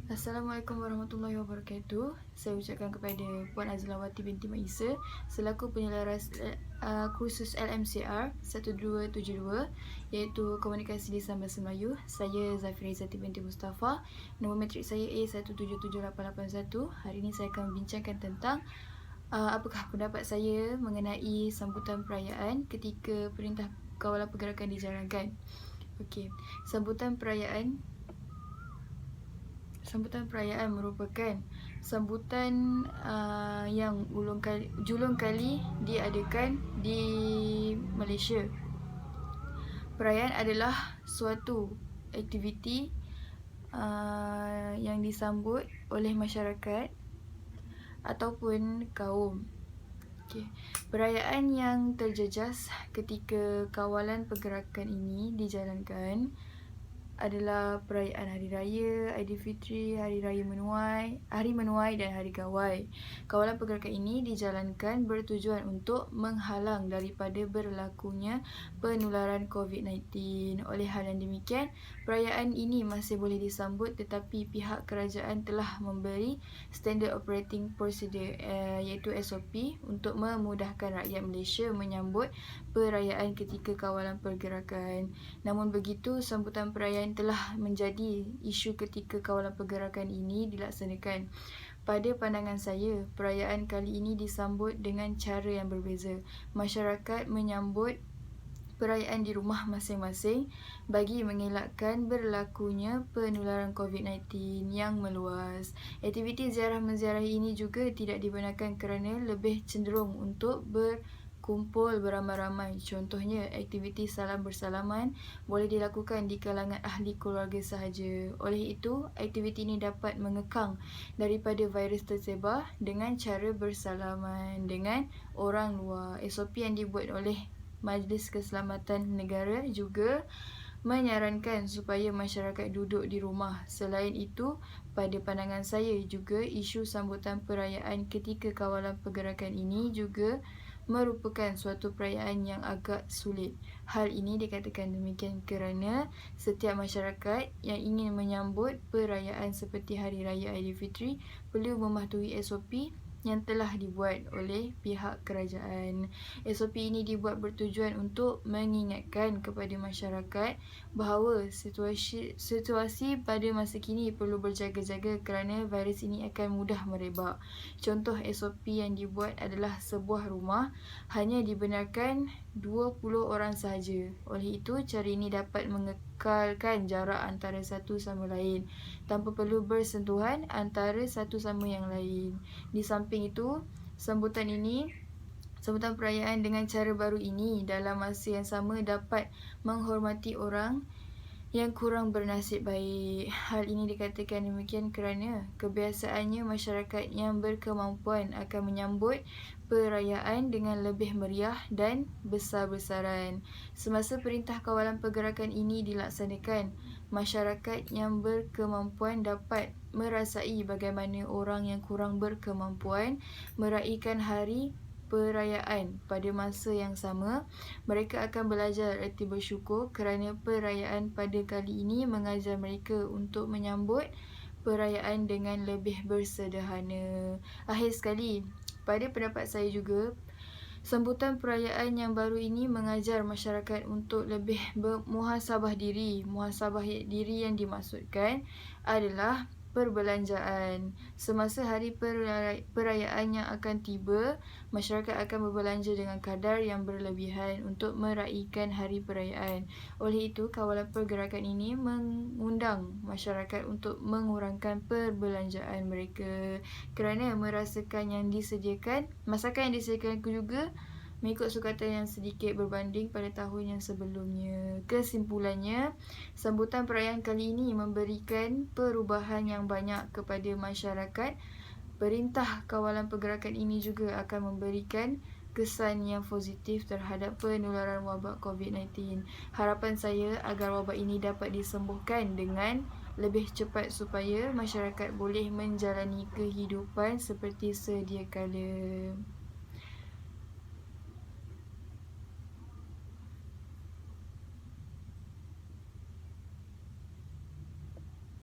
Assalamualaikum warahmatullahi wabarakatuh. Saya ucapkan kepada Puan Azlawati binti Mak Isa selaku penyelaras kursus LMCR 1272 iaitu Komunikasi Lisan Bahasa Melayu. Saya Zafira Izzati binti Mustafa. Nombor matrik saya A177881. Hari ini saya akan membincangkan tentang apakah pendapat saya mengenai sambutan perayaan ketika Perintah Kawalan Pergerakan dijalankan. Okey, sambutan perayaan merupakan sambutan yang julung kali diadakan di Malaysia. Perayaan adalah suatu aktiviti yang disambut oleh masyarakat ataupun kaum. Perayaan yang terjejas ketika kawalan pergerakan ini dijalankan adalah perayaan Hari Raya, Aidilfitri, Hari Raya Menuai, Hari Menuai dan Hari Gawai. Kawalan pergerakan ini dijalankan bertujuan untuk menghalang daripada berlakunya penularan COVID-19. Oleh hal yang demikian, perayaan ini masih boleh disambut tetapi pihak kerajaan telah memberi Standard Operating Procedure iaitu SOP untuk memudahkan rakyat Malaysia menyambut perayaan ketika kawalan pergerakan. Namun begitu, sambutan perayaan telah menjadi isu ketika kawalan pergerakan ini dilaksanakan. Pada pandangan saya, perayaan kali ini disambut dengan cara yang berbeza. Masyarakat menyambut perayaan di rumah masing-masing bagi mengelakkan berlakunya penularan COVID-19 yang meluas. Aktiviti ziarah-menziarahi ini juga tidak dibenarkan kerana lebih cenderung untuk berkumpul beramai-ramai. Contohnya, aktiviti salam bersalaman boleh dilakukan di kalangan ahli keluarga sahaja. Oleh itu, aktiviti ini dapat mengekang daripada virus tersebar dengan cara bersalaman dengan orang luar. SOP yang dibuat oleh Majlis Keselamatan Negara juga menyarankan supaya masyarakat duduk di rumah. Selain itu, pada pandangan saya juga isu sambutan perayaan ketika kawalan pergerakan ini juga merupakan suatu perayaan yang agak sulit. Hal ini dikatakan demikian kerana setiap masyarakat yang ingin menyambut perayaan seperti Hari Raya Aidilfitri perlu mematuhi SOP yang telah dibuat oleh pihak kerajaan. SOP ini dibuat bertujuan untuk mengingatkan kepada masyarakat bahawa situasi pada masa kini perlu berjaga-jaga kerana virus ini akan mudah merebak. Contoh SOP yang dibuat adalah sebuah rumah hanya dibenarkan 20 orang sahaja. Oleh itu, cara ini dapat mengekalkan jarak antara satu sama lain tanpa perlu bersentuhan antara satu sama yang lain. Di samping itu, sambutan perayaan dengan cara baru ini dalam masa yang sama dapat menghormati orang yang kurang bernasib baik. Hal ini dikatakan demikian kerana kebiasaannya masyarakat yang berkemampuan akan menyambut perayaan dengan lebih meriah dan besar-besaran. Semasa Perintah Kawalan Pergerakan ini dilaksanakan, masyarakat yang berkemampuan dapat merasai bagaimana orang yang kurang berkemampuan meraihkan hari perayaan pada masa yang sama. Mereka akan belajar erti bersyukur kerana perayaan pada kali ini mengajar mereka untuk menyambut perayaan dengan lebih bersederhana. Akhir sekali, pada pendapat saya juga, sambutan perayaan yang baru ini mengajar masyarakat untuk lebih bermuhasabah diri. Muhasabah diri yang dimaksudkan adalah perbelanjaan. Semasa hari perayaan yang akan tiba, masyarakat akan berbelanja dengan kadar yang berlebihan untuk meraihkan hari perayaan. Oleh itu, kawalan pergerakan ini mengundang masyarakat untuk mengurangkan perbelanjaan mereka kerana merasakan masakan yang disediakan juga mengikut sukatan yang sedikit berbanding pada tahun yang sebelumnya. Kesimpulannya, sambutan perayaan kali ini memberikan perubahan yang banyak kepada masyarakat. Perintah Kawalan Pergerakan ini juga akan memberikan kesan yang positif terhadap penularan wabak COVID-19. Harapan saya agar wabak ini dapat disembuhkan dengan lebih cepat supaya masyarakat boleh menjalani kehidupan seperti sedia kala.